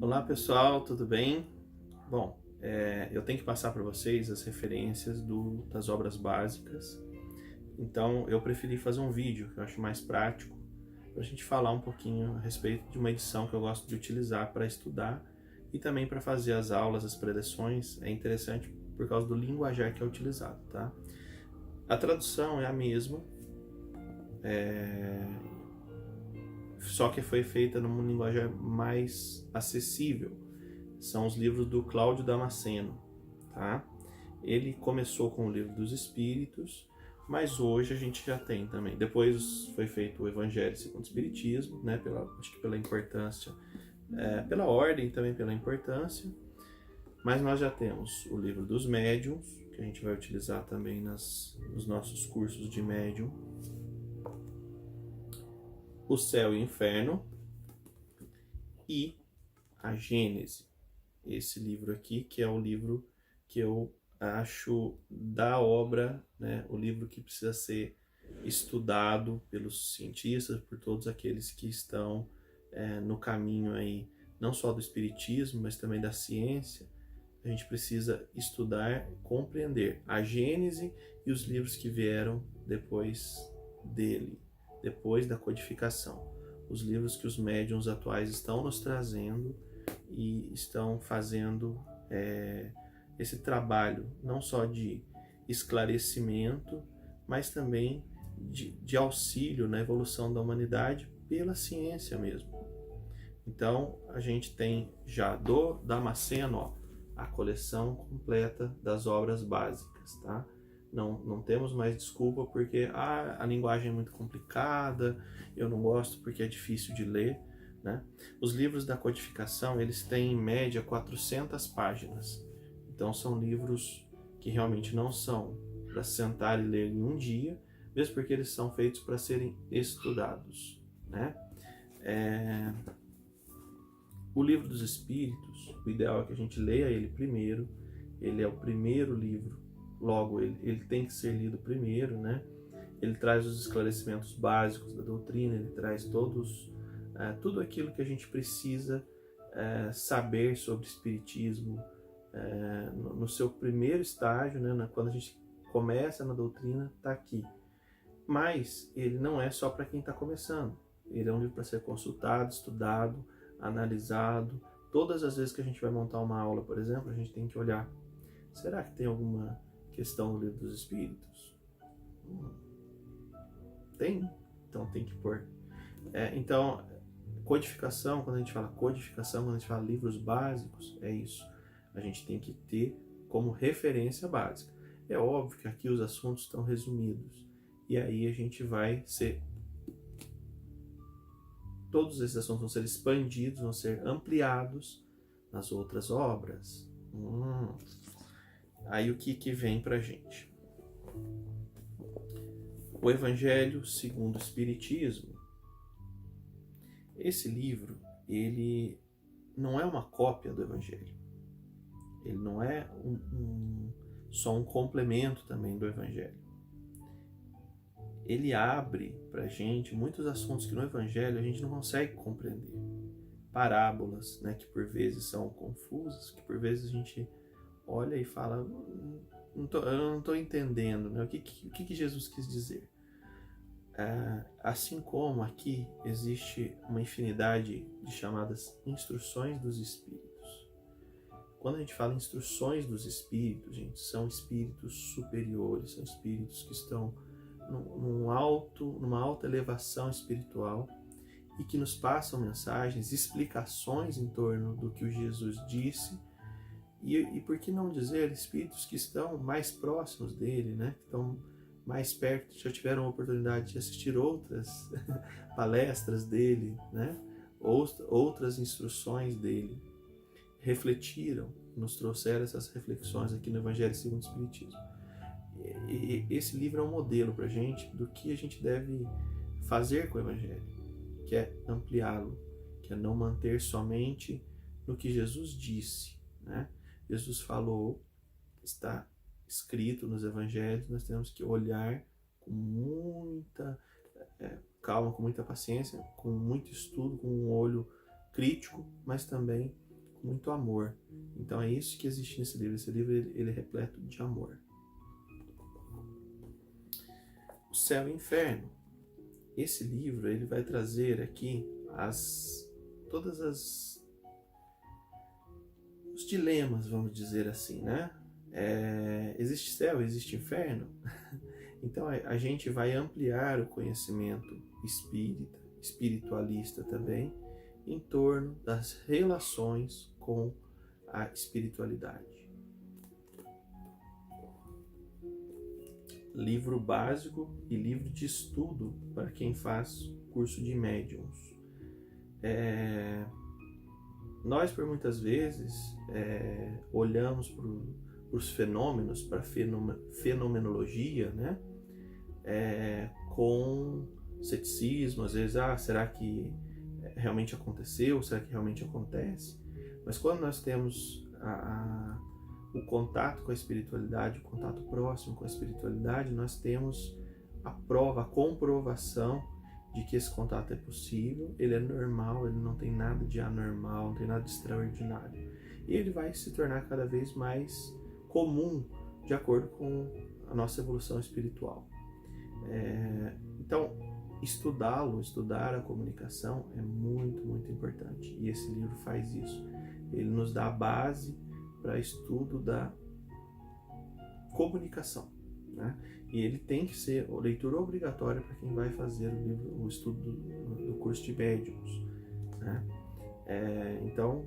Olá pessoal, tudo bem? Bom, eu tenho que passar para vocês as referências das obras básicas, então eu preferi fazer um vídeo que eu acho mais prático, para a gente falar um pouquinho a respeito de uma edição que eu gosto de utilizar para estudar e também para fazer as aulas, as preleções. É interessante por causa do linguajar que é utilizado, tá? A tradução é a mesma, só que foi feita numa linguagem mais acessível. São os livros do Cláudio Damasceno, tá? Ele começou com o livro dos Espíritos, mas hoje a gente já tem também. Depois foi feito o Evangelho segundo o Espiritismo, né? Acho que pela importância, pela ordem também pela importância. Mas nós já temos o livro dos Médiuns, que a gente vai utilizar também nos nossos cursos de médium. O Céu e o Inferno e a Gênese. Esse livro aqui, que é o livro que eu acho da obra, né, o livro que precisa ser estudado pelos cientistas, por todos aqueles que estão no caminho aí, não só do espiritismo, mas também da ciência. A gente precisa estudar, compreender a Gênese e os livros que vieram depois dele, depois da codificação. Os livros que os médiuns atuais estão nos trazendo e estão fazendo esse trabalho não só de esclarecimento, mas também de auxílio na evolução da humanidade pela ciência mesmo. Então a gente tem já do Damasceno, ó, a coleção completa das obras básicas, tá? Não temos mais desculpa porque a linguagem é muito complicada, eu não gosto porque é difícil de ler, né? Os livros da codificação, eles têm em média 400 páginas. Então são livros que realmente não são para sentar e ler em um dia, mesmo porque eles são feitos para serem estudados, né? O Livro dos Espíritos, o ideal é que a gente leia ele primeiro. Ele é o primeiro livro, logo ele tem que ser lido primeiro, né? Ele traz os esclarecimentos básicos da doutrina, ele traz tudo aquilo que a gente precisa saber sobre espiritismo no seu primeiro estágio, né? Quando a gente começa na doutrina, está aqui. Mas ele não é só para quem está começando. Ele é um livro para ser consultado, estudado, analisado. Todas as vezes que a gente vai montar uma aula, por exemplo, a gente tem que olhar: será que tem alguma questão no Livro dos Espíritos? Tem? Então tem que pôr. Então, codificação, quando a gente fala codificação, quando a gente fala livros básicos, é isso. A gente tem que ter como referência básica. É óbvio que aqui os assuntos estão resumidos. E aí a gente vai ser... Todos esses assuntos vão ser expandidos, vão ser ampliados nas outras obras. Aí o que vem pra gente? O Evangelho segundo o Espiritismo. Esse livro, ele não é uma cópia do Evangelho. Ele não é só um complemento também do Evangelho. Ele abre pra gente muitos assuntos que no Evangelho a gente não consegue compreender. Parábolas, né, que por vezes são confusas, que por vezes a gente olha e fala: eu não estou entendendo, né? O que Jesus quis dizer? Assim como aqui existe uma infinidade de chamadas instruções dos Espíritos. Quando a gente fala instruções dos Espíritos, gente, são espíritos superiores, são espíritos que estão numa alta elevação espiritual e que nos passam mensagens, explicações em torno do que o Jesus disse. E por que não dizer espíritos que estão mais próximos dele, né? Que estão mais perto, já tiveram a oportunidade de assistir outras palestras dele, né? Outras instruções dele, refletiram, nos trouxeram essas reflexões aqui no Evangelho segundo o Espiritismo. E esse livro é um modelo para a gente do que a gente deve fazer com o Evangelho, que é ampliá-lo, que é não manter somente no que Jesus disse, né? Jesus falou, está escrito nos Evangelhos, nós temos que olhar com muita calma, com muita paciência, com muito estudo, com um olho crítico, mas também muito amor. Então é isso que existe nesse livro. Esse livro ele é repleto de amor. O Céu e o Inferno. Esse livro ele vai trazer aqui todas os dilemas, vamos dizer assim, né? Existe céu, existe inferno. Então a gente vai ampliar o conhecimento espiritualista também, em torno das relações com a espiritualidade. Livro básico e livro de estudo para quem faz curso de médiums. Nós, por muitas vezes, olhamos para os fenômenos, para a fenomenologia, né? Com ceticismo, às vezes, será que realmente aconteceu? Será que realmente acontece? Mas quando nós temos o contato com a espiritualidade, o contato próximo com a espiritualidade, nós temos a prova, a comprovação de que esse contato é possível, ele é normal, ele não tem nada de anormal, não tem nada de extraordinário. E ele vai se tornar cada vez mais comum de acordo com a nossa evolução espiritual. Então, estudar a comunicação é muito, muito importante. E esse livro faz isso. Ele nos dá a base para estudo da comunicação, né? E ele tem que ser leitura obrigatória para quem vai fazer o estudo do curso de médiums, né? Então,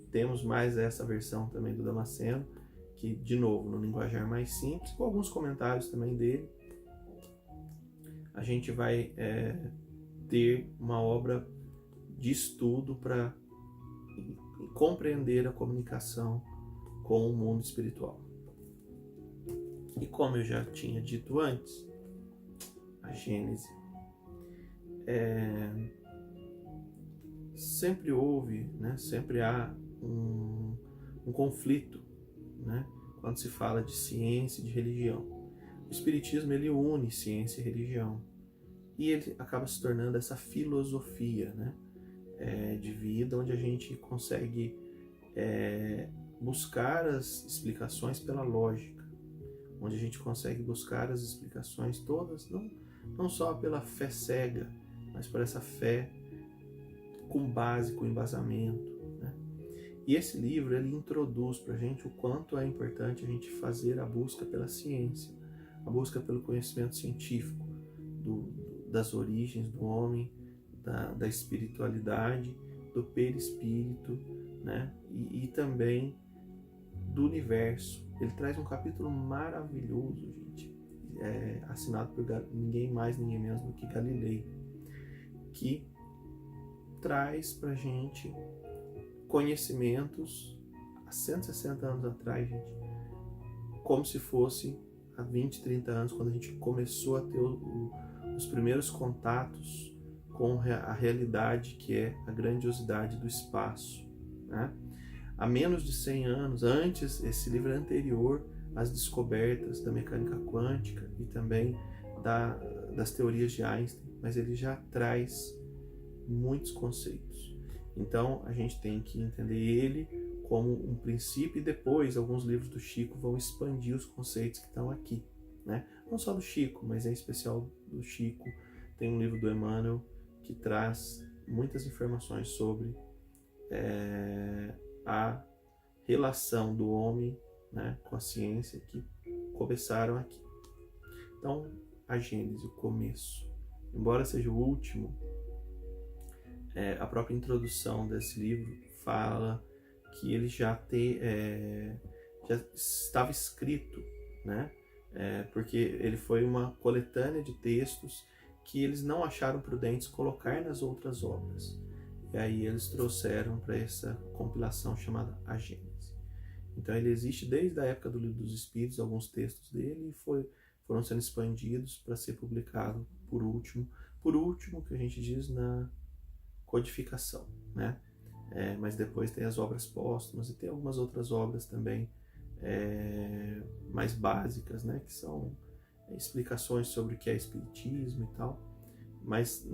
temos mais essa versão também do Damasceno, que, de novo, no linguajar mais simples, com alguns comentários também dele, a gente vai ter uma obra de estudo para compreender a comunicação com o mundo espiritual. E como eu já tinha dito antes, a Gênese sempre houve, né, sempre há um conflito, né, quando se fala de ciência e de religião. O Espiritismo ele une ciência e religião e ele acaba se tornando essa filosofia, né, de vida, onde a gente consegue buscar as explicações pela lógica, onde a gente consegue buscar as explicações todas, não só pela fé cega, mas por essa fé com base, com embasamento, né? E esse livro ele introduz para a gente o quanto é importante a gente fazer a busca pela ciência, a busca pelo conhecimento científico das origens do homem, da espiritualidade, do perispírito, né? E também do universo. Ele traz um capítulo maravilhoso, gente, assinado por ninguém mais, ninguém menos do que Galilei, que traz pra gente conhecimentos há 160 anos atrás, gente, como se fosse há 20, 30 anos, quando a gente começou a ter os primeiros contatos com a realidade que é a grandiosidade do espaço, né? Há menos de 100 anos, antes, esse livro é anterior às descobertas da mecânica quântica e também das teorias de Einstein, mas ele já traz muitos conceitos. Então a gente tem que entender ele como um princípio e depois alguns livros do Chico vão expandir os conceitos que estão aqui, né? Não só do Chico, mas em especial do Chico. Tem um livro do Emmanuel que traz muitas informações sobre a relação do homem, né, com a ciência que começaram aqui. Então, a Gênese, o começo. Embora seja o último, a própria introdução desse livro fala que ele já estava escrito, né? Porque ele foi uma coletânea de textos que eles não acharam prudentes colocar nas outras obras. E aí eles trouxeram para essa compilação chamada A Gênese. Então ele existe desde a época do Livro dos Espíritos, alguns textos dele, e foram sendo expandidos para ser publicado por último que a gente diz na codificação, né? Mas depois tem as obras póstumas e tem algumas outras obras também mais básicas, né? Que são explicações sobre o que é espiritismo e tal, mas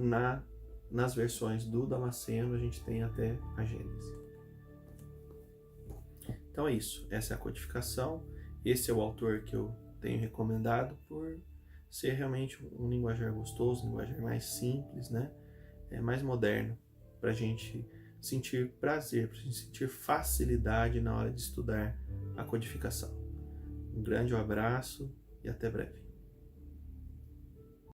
nas versões do Damasceno a gente tem até a Gênese. Então é isso, essa é a codificação, esse é o autor que eu tenho recomendado por ser realmente um linguajar gostoso, um linguajar mais simples, né? Mais moderno, para a gente sentir prazer, para a gente sentir facilidade na hora de estudar a codificação. Um grande abraço e até breve.